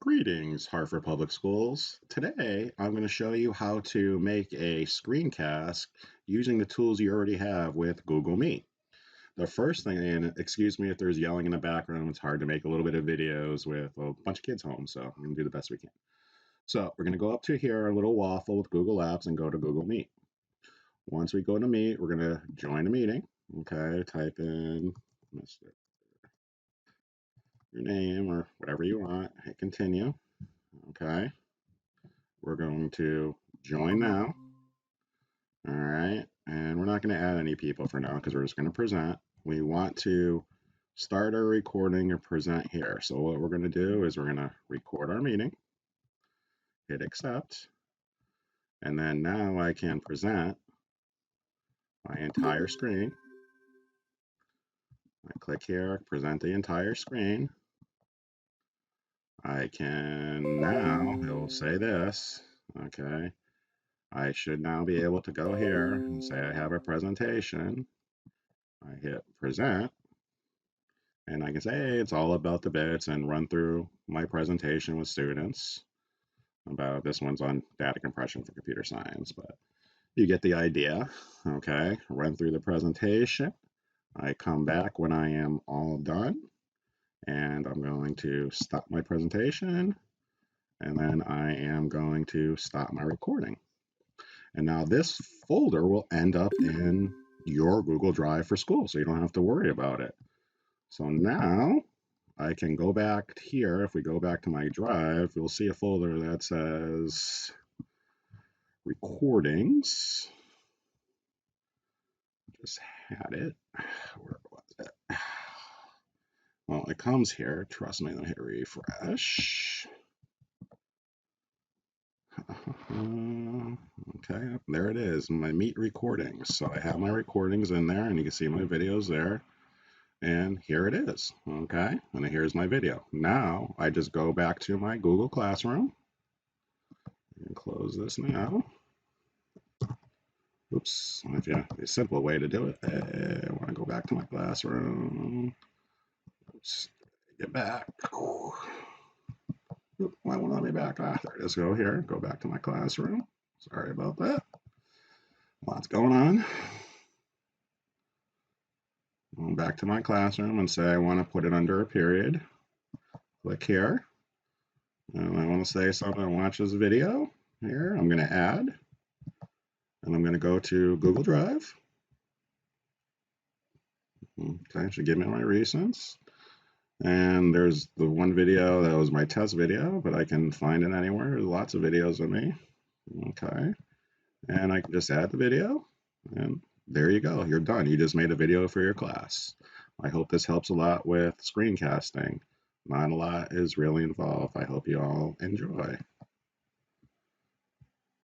Greetings, Hartford Public Schools. Today, I'm going to show you how to make a screencast using the tools you already have with Google Meet. The first thing, and excuse me if there's yelling in the background, it's hard to make a little bit of videos with a bunch of kids home, so I'm going to do the best we can. So we're going to go up to here, a little waffle with Google Apps, and go to Google Meet. Once we go to Meet, we're going to join a meeting. Okay, type in your name or whatever you want, hit continue. Okay. We're going to join now. All right. And we're not going to add any people for now because we're just going to present. We want to start our recording and present here. So what we're going to do is we're going to record our meeting, hit accept, and then now I can present my entire screen. I click here, present the entire screen. I can now, it will say this, okay. I should now be able to go here and say I have a presentation. I hit present, and I can say, hey, it's all about the bits and run through my presentation with students about this one's on data compression for computer science, but you get the idea. Okay, run through the presentation. I come back when I am all done, and I'm going to stop my presentation, and then I am going to stop my recording. And now this folder will end up in your Google Drive for school, so you don't have to worry about it. So now I can go back here. If we go back to my drive, you'll see a folder that says recordings. Just had it. Where was it? Well, it comes here. Trust me, let me hit refresh. Okay, there it is, my Meet recordings. So I have my recordings in there, and you can see my videos there. And here it is, okay? And here's my video. Now I just go back to my Google Classroom and close this now. Oops, if you a simple way to do it. I want to go back to my classroom. Oops, get back. Why won't let me back? Ah, there it is. Go here. Go back to my classroom. Sorry about that. Lots going on. Go back to my classroom and say I want to put it under a period. Click here. And I want to say something. Watch this video. Here, I'm going to add. And I'm going to go to Google Drive. Okay, should give me my recents. And there's the one video that was my test video, but I can find it anywhere. There's lots of videos of me. Okay. And I can just add the video, and there you go. You're done. You just made a video for your class. I hope this helps a lot with screencasting. Not a lot is really involved. I hope you all enjoy.